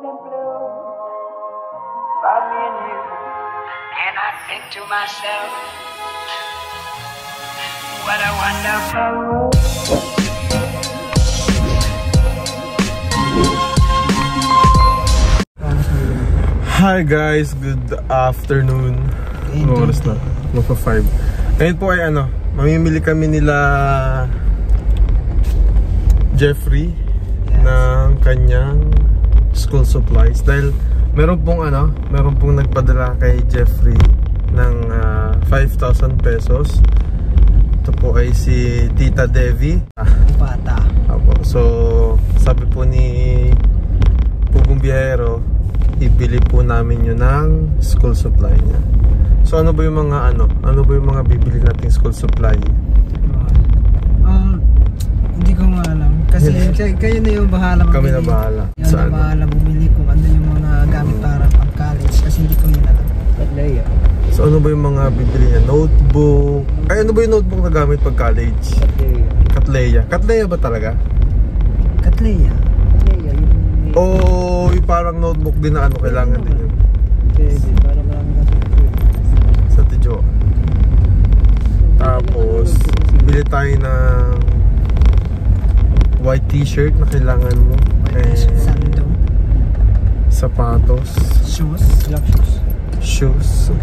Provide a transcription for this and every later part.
and blue for me and you. And I think to myself, what a wonderful world. Hi guys, good afternoon. Oras na, magpa 5. Ngayon po ay mamimili kami nila Jeffrey ng kanyang school supplies. Dahil meron pong nagpadala kay Jeffrey ng 5,000 pesos. Ito po ay si Tita Devi. Bata. So sabi po ni Pugong Biyahero, ibili po namin yun ng school supply niya. So ano ba yung mga ano ba yung mga bibili nating school supply? Hindi ko nga alam. Kasi kayo na yung bahala bumili. Kami na bahala. Yung na bahala bumili kung ano yung mga gamit para pang college. Kasi hindi ko yun alam. Katleya. So ano ba yung mga bibili niya? Notebook? Ay ano ba yung notebook na gamit pag college? Katleya. Katleya ba talaga? Katleya. Oh, yung parang notebook din na kailangan din yun. Parang marami na sa Tijo. Tapos bili tayo ng white t-shirt na kailangan mo. Sando. Sapatos. Shoes. Shoes.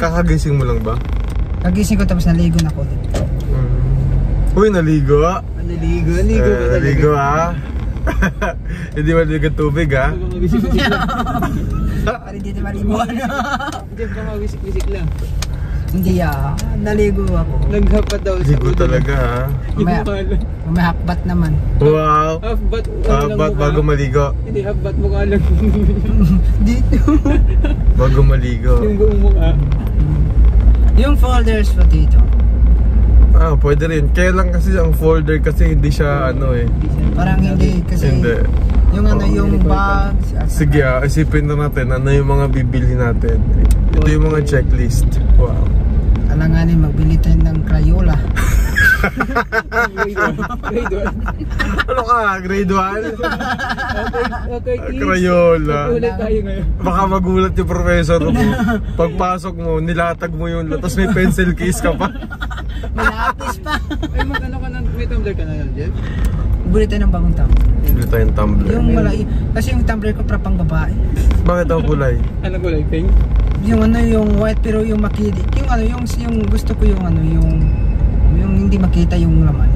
Kakagising mo lang ba? Kagising ko tapos naligo na ako din. Uy, naligo. Naligo ha. Hindi maligo tubig ha. Para hindi na malimuan. Diyan ka mawisik-wisik lang. Hindi naligo ako. Naghapat daw sa Ligo talaga ha. May hakbat naman. Wow. Half-bat bago maligo. Hindi, half-bat mukha lang. Dito. Bago maligo. Yung buong mukha. Yung folders po dito. Pwede rin. Kaya lang kasi ang folder kasi hindi siya Parang hindi kasi hindi. Yung yung bag. Sige isipin na natin ano yung mga bibili natin. Ito yung mga checklist. Wow. Alanganin magbili tayo ng Crayola. Grade 1. Ano ka? Grade 1? Okay, Crayola. Ulit tayo ngayon. Baka magulat yung professor mo. Pagpasok mo, nilatag mo yun. Tapos may pencil case ka pa. May lapis pa. Ay, magkano ka ng may tumbler ka na yan, Jeff? Bili tayo ng bagong tumbler. Bili tayong tumbler. Yung malaki. Kasi yung tumbler ko para pang babae. Bakit ang kulay? Anong kulay? Pink? Yung yung white pero yung makita. Yung gusto ko yung hindi makita yung laman.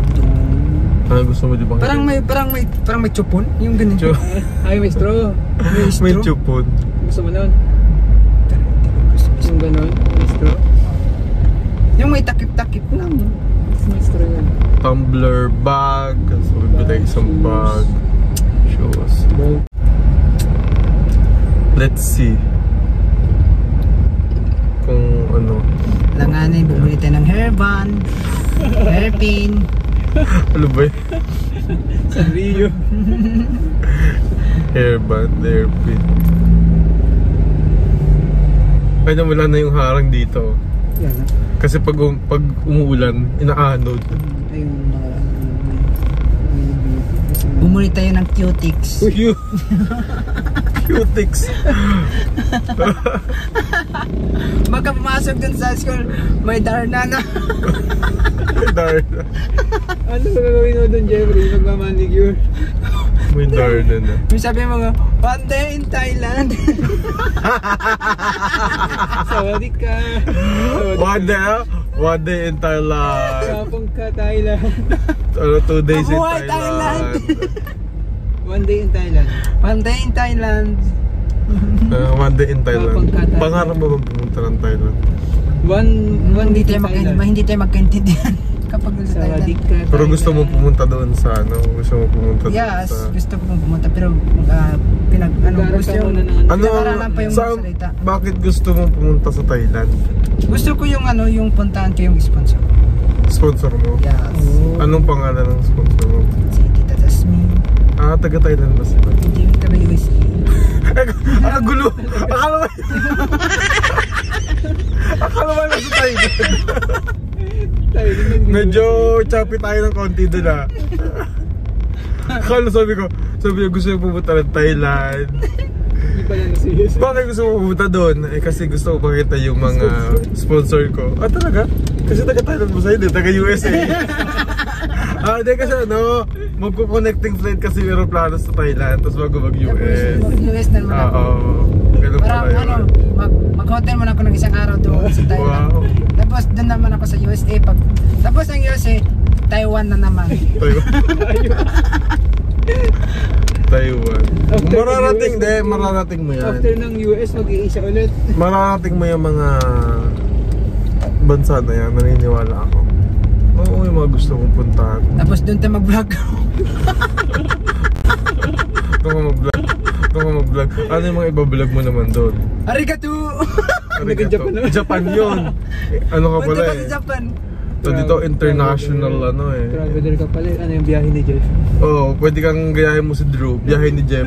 Ano gusto mo di ba? Parang may chupon. Yung ganun. Ay, may straw. May chupon. Gusto mo nun? Yung ganun, may straw. Yung may takip-takip lang. May straw yun. Tumbler, bag. So, bibili isang bag. Shoes. Let's see. Kung ano. Langanin, bumili tayo ng hairband, hairpin. Ano ba yun? Sanrio. Hairband, hairpin. Ay, wala na yung harang dito. Yan na. Kasi pag umuulan, ina-anod. Bumili tayo ng Cutix. Cutix. Baka pumasok dun sa school, may Darna na. Darna. Ano ba gagawin mo dun, Jeffrey? Magmamanicure? May Darna na. May sabi mga, one day in Thailand. Sawadik ka. One day in Thailand. Sapong ka, Thailand. 2 days in Mabuhay Thailand. One day in Thailand. One day in Thailand. One day in Thailand. Thailand. Pangarap mo bang pumunta ng Thailand? One day in Thailand. Hindi tayo magkaintindihan kapag nasa Sawadik Thailand. ka, Pero gusto mo pumunta doon sa gusto mo pumunta doon Yes, sa gusto ko pumunta pero gusto yung pinag-aralan pa yung salita. Bakit gusto mo pumunta sa Thailand? Gusto ko yung yung puntahan ko yung sponsor. Sponsor mo? Yes. Anong pangalan ng sponsor mo? Si Tita Tasmin. Taga Thailand ba sila? Hindi yung taga USA. Ang gulo! Akala mo nasa Thailand. Medyo choppy tayo ng konti doon Kala sabi niya gusto niya pumunta ng Thailand. Hindi pala nasa US. Bakit gusto mo pumunta doon? Eh kasi gusto ko makita yung mga sponsor ko. Ah talaga? Kasi taga-Thailand mo sa'yo, taga-USA. Hindi kasi ano, magko-connecting flight kasi yung aeroplano sa Thailand, tapos bago mag-US. Mag-US na naman ako. Oo. Ganun Parang pala ano, yun. mag-hotel muna ako ng isang araw doon sa Thailand. Wow. Tapos doon naman ako sa USA. Tapos ang USA, Taiwan na naman. Taiwan. After Mararating mo yan. After ng US, mag-iisa ulit. Mararating mo yung mga bansa na yan, naniniwala ako. Oo, yung mga gusto kong puntahan. Tapos doon tayo mag-vlog. Doon ka mag-vlog. Ano yung mga iba-vlog mo naman doon? Arigato! Japan na. Japan yun. Ano ka pala Punta pa eh? sa Japan. So dito international ano eh. Traveler ka pala. Ano yung biyahe ni Jeff? Oo, pwede kang gayahin mo si Drew. Biyahe ni Jeff.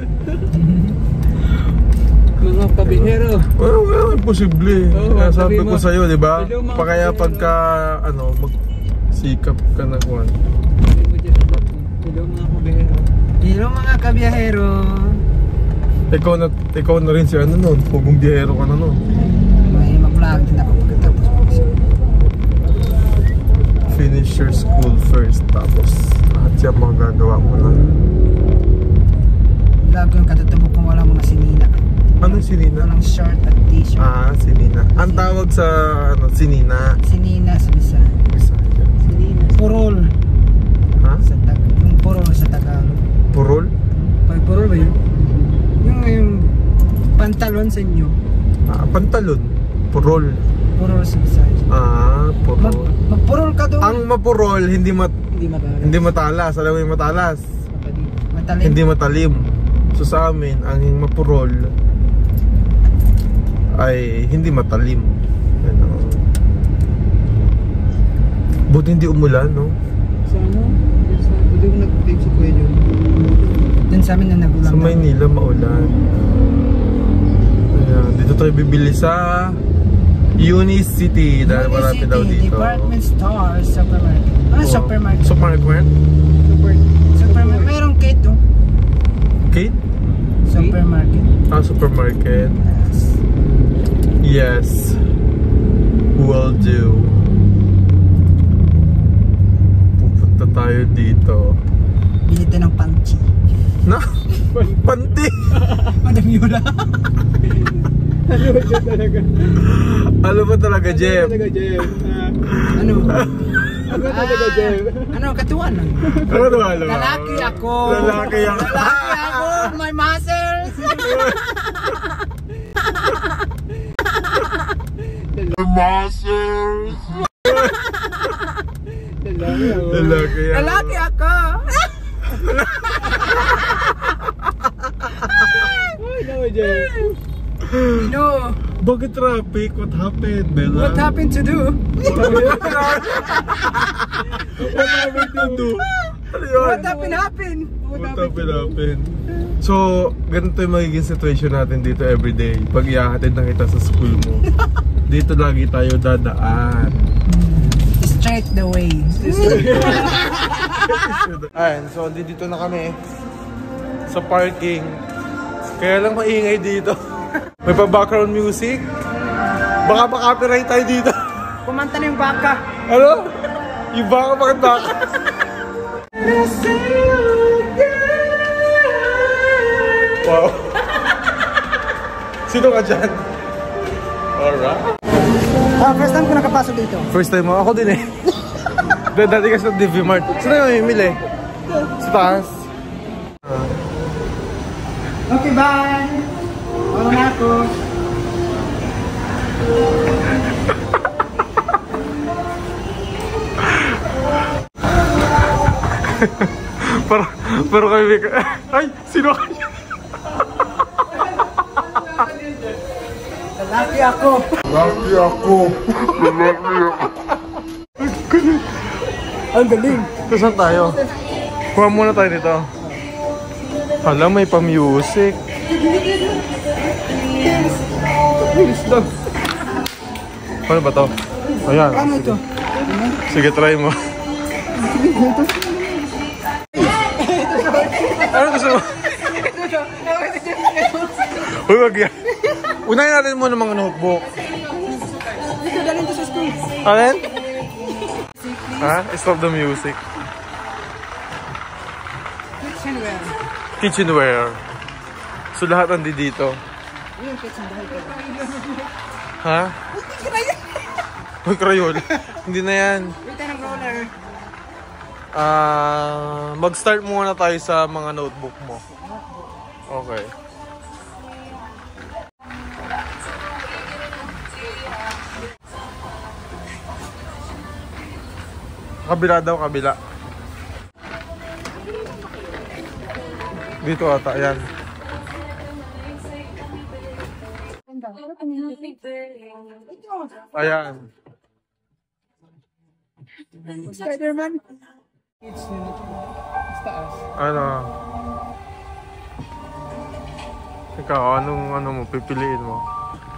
Mga kabihero. Well, imposible. Oo, Kaya sabi sabi ko mo, sa'yo, di ba? hello, mga Kaya kabihero. pagka, magsikap ka na kuwan. Sabi mo Jeff, hello mga kabihero. Hello mga kabiyahero. Ikaw na rin si ano nun, pugong biyahero ka na nun. May mag-vlog din ako pagkatapos ko. Finish your school first, tapos lahat siya magagawa mo na. Vlog ko yung katutubok kung wala mga sinina. Anong sinina? Walang short at t-shirt. Ah, sinina. Ang tawag sa sinina. Sinina sa Bisaya. Bisaya. Purol. Ha? Yung purol sa Tagalog. Purol? Pag purol ba yun? Yung pantalon sa inyo. Ah, pantalon. Purol. Purol sa Bisaya. Ah, purol. Magpurol ka doon. Ang mapurol, hindi Hindi hindi matalas. Alam mo yung matalas? Matalim. Hindi matalim. So sa amin, ang mapurol ay hindi matalim. Ano? Buti hindi umulan, no? Sa ano? Pwede ko nag-tape sa kuya yun. Doon sa amin na nagulang. Sa Maynila, maulan. Ayan, dito tayo bibili sa Unicity dahil marami daw dito. Department store, supermarket. Ano Oh. supermarket? Supermarket? Supermarket. Mayroong Kate oh. Kate? Supermarket. Ah, supermarket. Yes. Yes. Will do. Pupunta tayo dito. Bili tayo ng panchi. Na? Panty! Madam Yula. Ano ba dyan talaga? Ano ba talaga, Jeff? Ano talaga, Jeff? Ano? Ano talaga, Jeff? Ano? Katuan lang. Ano ba? Lalaki ako. Lalaki ako. Lalaki ako. My muscles. Lalaki ako. Lalaki ako. Ay, naman, Jeff. No. Bakit traffic? What happened, Bella? What happened to do? What happened to do? Ano yun? What happened? What happened? So, ganito yung magiging situation natin dito everyday. Pag ihahatid na kita sa school mo, dito lagi tayo dadaan. Straight the way. Ayan, so dito na kami sa parking. Kaya lang maingay dito. May pa background music. Baka makapiright tayo dito. Kumanta na yung baka. Ano? Yung baka, bakit baka? Wow. Sino ka dyan? Alright. First time ko nakapasok dito. First time mo? Ako din eh. Dati kasi sa DV Mart. Saan na yung mamimili? Sa taas. Okay, bye. Wala na ako. Pero kami may... Ay! Sino ka dyan? Lalaki ako. Laki ako. Ang galing. So, saan tayo? Kuha muna tayo dito. Hala, may pa-music. Ano ba to? Ayan. Ano ito? Sige, try mo. Ano gusto mo? Uy, wag yan. Unahin natin muna mga notebook. Dito, dalhin to sa school. Alin? Ha? Stop the music. Kitchenware. Kitchenware. So lahat nandito dito. Yung kitchenware ko. Ha? Uy, crayon. Hindi na yan. Wait, ng roller. Mag-start muna tayo sa mga notebook mo. Okay. Kabila daw, kabila. Dito ata, yan. Ayan. Spider-Man. It's taas. Ano? Ikaw, anong mo, pipiliin mo?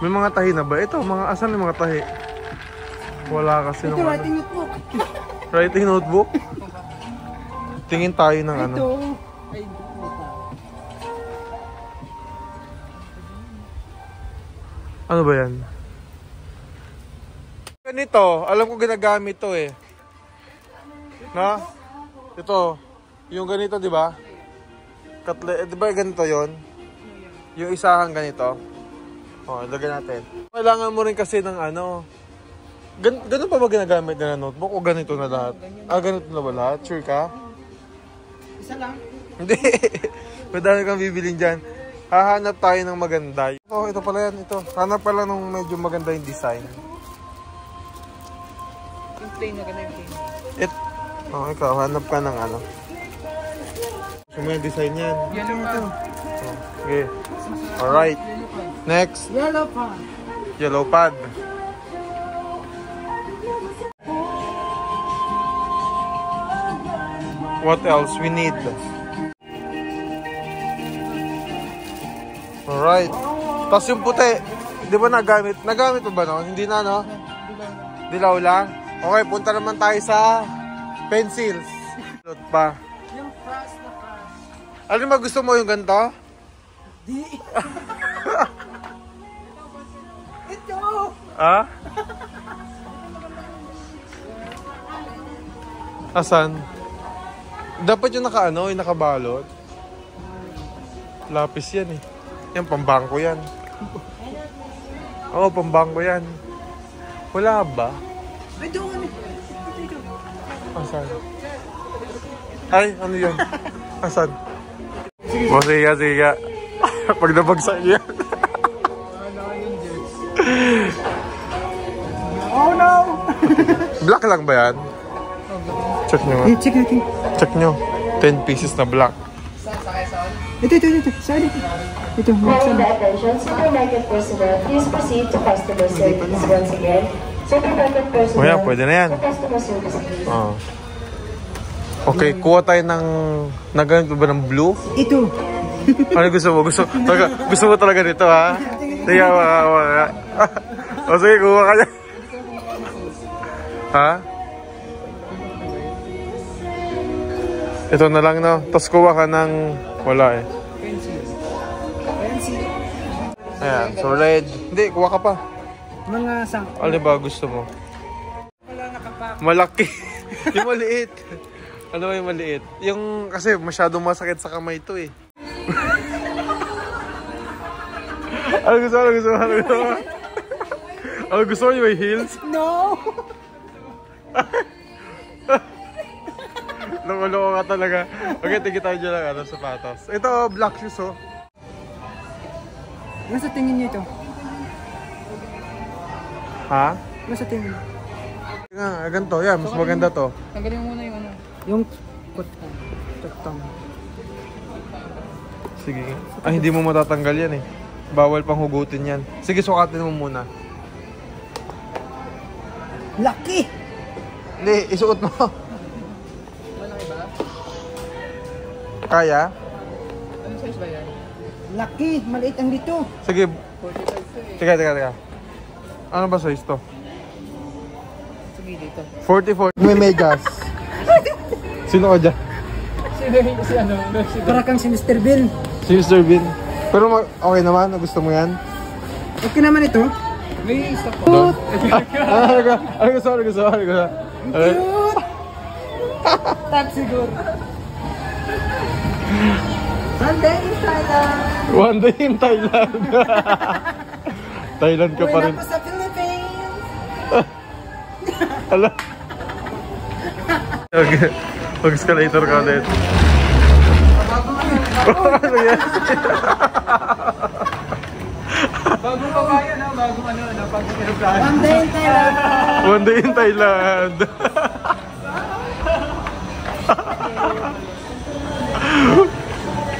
May mga tahi na ba? Ito, asan yung mga tahi? Wala kasi Ito, nung writing notebook. Writing notebook? Tingin tayo ng ano. Ito. Ay, Ano ba yan? Ganito, alam ko ginagamit to eh. Na? Ito, yung ganito, di ba? Di ba ganito yon? Yung isahang ganito. O, lagyan natin. Kailangan mo rin kasi ng ano. Ganun pa ba ginagamit nila notebook o ganito na lahat? Ganito na ba lahat? Sure ka? isa lang. Hindi. Madami kang bibilin dyan. Hahanap tayo ng maganda. Ito pala yan. Ito. Hanap pala nung medyo maganda yung design. Yung plain na ganun yung plain. Ikaw. Hanap ka ng ano. Gusto mo yung design yan? Yellow ito. Okay. Alright. Next. Yellow pad. Yellow pad. What else we need? Alright. Tapos yung puti. Di ba nagamit? Nagamit mo ba no? Hindi na no? Dilaw lang? Okay, punta naman tayo sa pencils. Load pa. Yung frost na frost. Ano ba gusto mo yung ganito? Di. Ito. Ha? Asan? Dapat yung yung nakabalot. Lapis yan eh. Yan, pambangko yan. Oo, pambangko yan. Wala ba? Ay, doon. Asan? Ay, ano yun? Asan? O, sige. Pag nabagsak yan. Oh no! Black lang ba yan? Check nyo nga. Check natin. Check nyo. 10 pieces na black. Ito. Sorry. Ito. Calling the attention, supermarket personnel, please proceed to customer service once again. Supermarket personnel, O yan, pwede na yan. to customer service please. Okay, kuha tayo ng... Nagamit ba ng blue? Ito. Ano gusto mo? Gusto mo talaga nito ha? Sige, waka. O sige, kuha ka yan. Ha? Ito na lang no? Tapos kuha ka ng... Wala eh. Pencil. Ayan, so red. Hindi, kuha ka pa. Mga sang. Ano ba gusto mo? Wala nakapak. Malaki. Yung maliit. Ano ba yung maliit? Yung kasi masyadong masakit sa kamay ito eh. Ano gusto mo? Ano gusto mo yung may heels? No! Loko-loko ka talaga. Okay, tingin tayo dyan lang sapatos. Ito, black shoes oh. Nasa tingin niyo ito? Ha? Nasa tingin niyo? Ganito. Yan, mas maganda to. Tanggalin mo muna yung ano. Yung kutang. Sige. Ay, hindi mo matatanggal yan eh. Bawal pang hugutin yan. Sige, sukatin mo muna. Lucky! Hindi, isuot mo. Malaki ba? Kaya? Anong size ba yan? Lucky! Maliit ang dito. Sige. 45 to eh. Teka. Ano ba size to? Sige dito. 44. May megas. Sino ka dyan? Si ano, Para kang si Mr. Bill. Si Mr. Bean. Pero okay naman, gusto mo yan? Okay naman ito. may isa pa. Ano gusto? Tag siguro. Sunday in Thailand. One day in Thailand. Thailand ka pa rin. Uwi na po sa Philippines. Ala. Okay. Mag-escalator ka ulit. Ano yan? Bagong kabayan na, bagong aeroplano. One day in Thailand. One day in Thailand.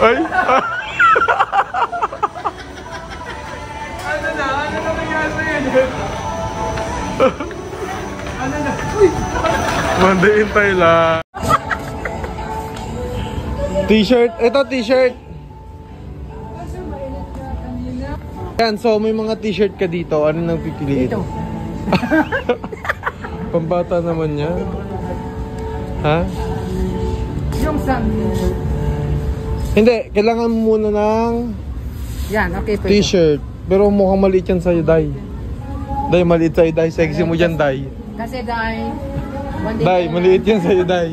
Ay. Ano na nangyari sa'yo? Ano na? One day in Thailand. T-shirt. Ito t-shirt. Yan, so may mga t-shirt ka dito. Ano nang pipiliin? Dito. Pambata naman yan. Ha? Yung sun. Hindi, kailangan mo muna ng Yan, okay po. t-shirt. Pero mukhang maliit yan sa'yo, Day. Day, maliit sa'yo, Day. Sexy mo dyan, Day. Kasi dahil one day Day, in maliit yan sa'yo, Day.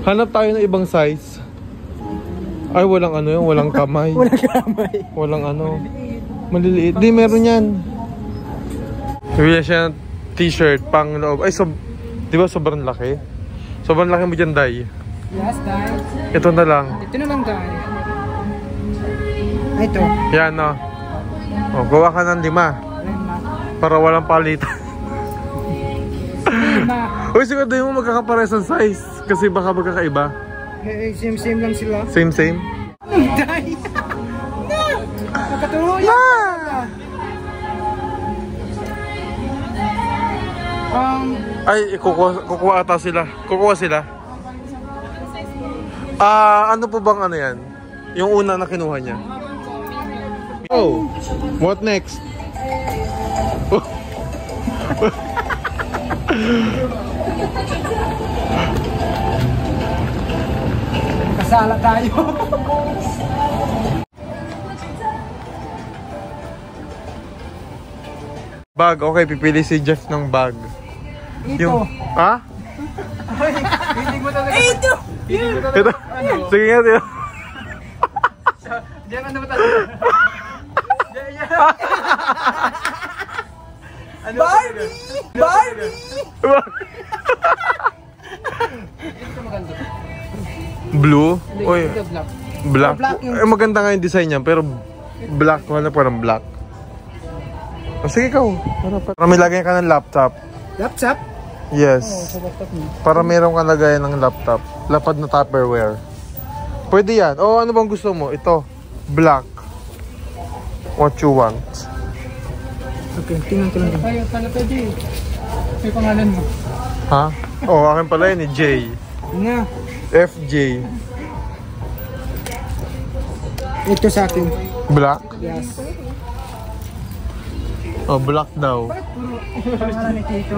Hanap tayo ng ibang size. Ay, walang ano yun, walang kamay. Walang kamay. Walang ano. Maliliit. Di, meron yan. Bibili siya ng t-shirt, pang loob. Ay, di ba sobrang laki? Sobrang laki mo dyan, Day. Yes, guys. Ito na lang. Ito na lang, guys. Ito. Yan, no. O, gawa ka ng 5. Para walang palitan. Uy, siguro mo magkakapares ng size. Kasi baka magkakaiba. Same lang sila. Same. Day! Na! Magkatuluyan! Ay, kukuha ata sila. Kukuha sila. Ano po bang ano yan? Yung una na kinuha niya. Oh, what next? Kasala tayo. Bag, okay, pipili si Jeff ng bag. Ito. Ha? Hindi mo talaga. Ito! Ito. Sige nga, ito. Diyan ano ba talaga? Barbie! Barbie! Blue? Oy, Ito black. black. Black yung- Eh, maganda nga yung design niya, pero black. Wala pa ng black. Oh, sige ikaw. Para may lagay ka ng laptop. Laptop? Yes. Sa laptop mo. Para meron ka lagayan ng laptop. Lapad na Tupperware. Pwede yan. O, ano bang gusto mo? Ito. Black. What you want? Okay, tingnan ko lang. Tayo pala pwede. May pangalan mo. Ha? Oh, akin pala yun eh. J. Nga. FJ. Ito sa akin. Black? Yes. Oh, black daw. Pangalan ni Tito.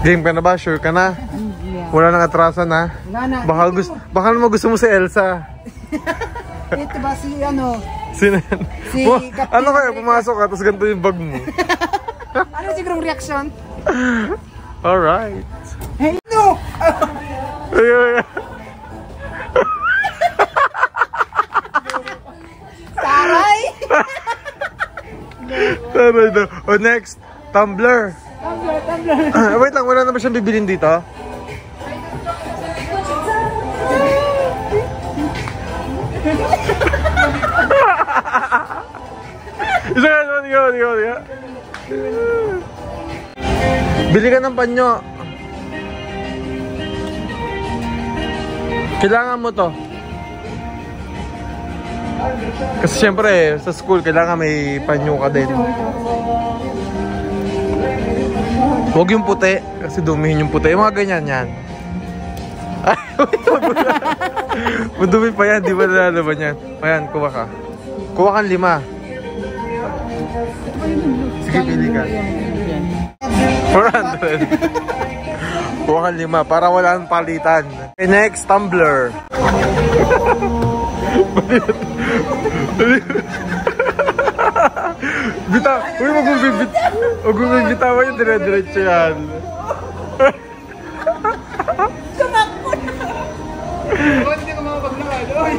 Game ka na ba? Sure ka na? Wala nang atrasan ha? Wala na. Baka naman gusto mo si Elsa. Ito ba si ano? Sino yan? Si Captain Ano kaya? America. Pumasok ka, tapos ganito yung bag mo. Ano sigurong reaction? Alright. Hey, no! Ay. Taray! Taray daw. Oh, next. Tumbler. Tumbler. Wait lang, wala na ba siyang bibilin dito? Isa ka. Bili ka ng panyo. Kailangan mo to. Kasi syempre, sa school, kailangan may panyo ka din. Huwag yung puti, kasi dumihin yung puti. Yung mga ganyan yan. Ay, madumi pa yan, di ba nalalaban yan? Ayan, kuha ka. Kuha kang 5. Sige, pili ka. 400. Kuha ka 5 para wala nang palitan. Okay, next, tumbler. Bita, uy, wag mong bibitawan yung dire-diretso yan. Hindi ko makapaglakad. Oy!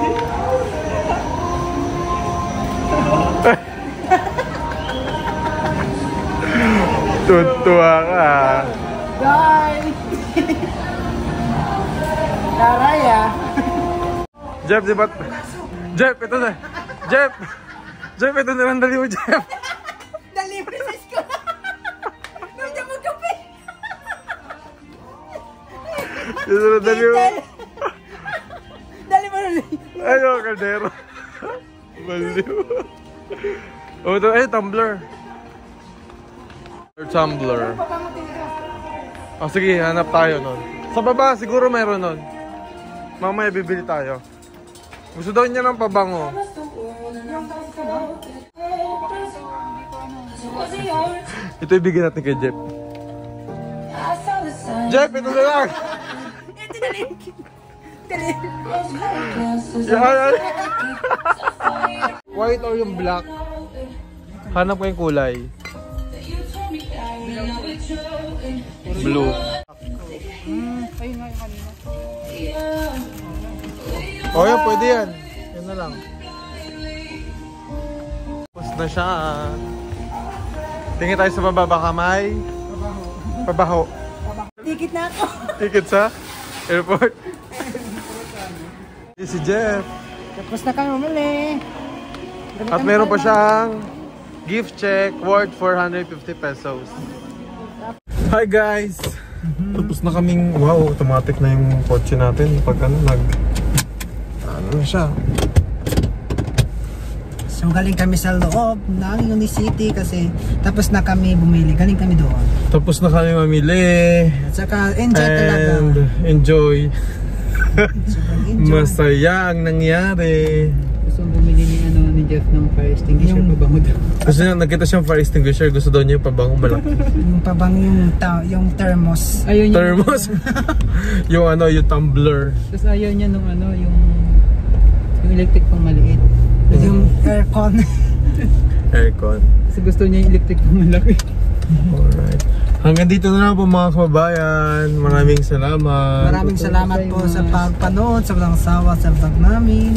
Tutuwa ka. Guys! Karaya! Jeff, di ba? Jeff, ito na. Jeff! Jeff, ito na lang dali mo, Jeff. Dali mo sa school! Nung siya magkape! Ito na dali mo. Dali mo rin! Ayaw, kaldero. Baliw. Oh, ito, tumbler. Tumbler. Oh, sige, hanap tayo nun. Sa baba, siguro mayroon nun. Mamaya bibili tayo. Gusto daw niya ng pabango. Ito ibigay natin kay Jeff. Jeff, ito na lang! Ito dali! Dali! Yan! White or yung black? Hanap ko yung kulay. Blue. Ayun nga yung kanina. Oh, yan, pwede yan. Yan na lang. Tapos na siya. Tingin tayo sa baba, baka may pabaho. Tikit na ako! Ticket sa airport. Si Jeff. Tapos na kami umali. At meron pa siyang gift check worth 450 pesos. Hi guys! Tapos na kaming, wow, automatic na yung kotse natin. Pag ano na siya. So galing kami sa loob ng Unicity kasi tapos na kami bumili. Galing kami doon. Tapos na kami mamili. At saka enjoy talaga. And enjoy. Sobrang enjoy. Masaya ang nangyari. Gusto bumili ni Jeff ng fire extinguisher pa bango daw. Gusto niya, nakita siyang fire extinguisher. Gusto daw niya yung pabangong malaki. Yung pabang yung thermos. Ayaw niya. Thermos. Yung yung tumbler. Tapos ayaw niya nung yung electric pang maliit. Yung aircon. Aircon. Kasi gusto niya yung electric pang malaki. Alright. Hanggang dito na lang po mga kababayan. Maraming salamat. Maraming salamat po sa pagpanood, sa walang sawa sa vlog namin.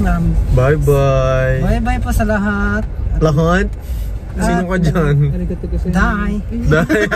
Bye-bye. Bye-bye po sa lahat. Lahat? Sino ka dyan? Arigato ko sa Die. Dahil.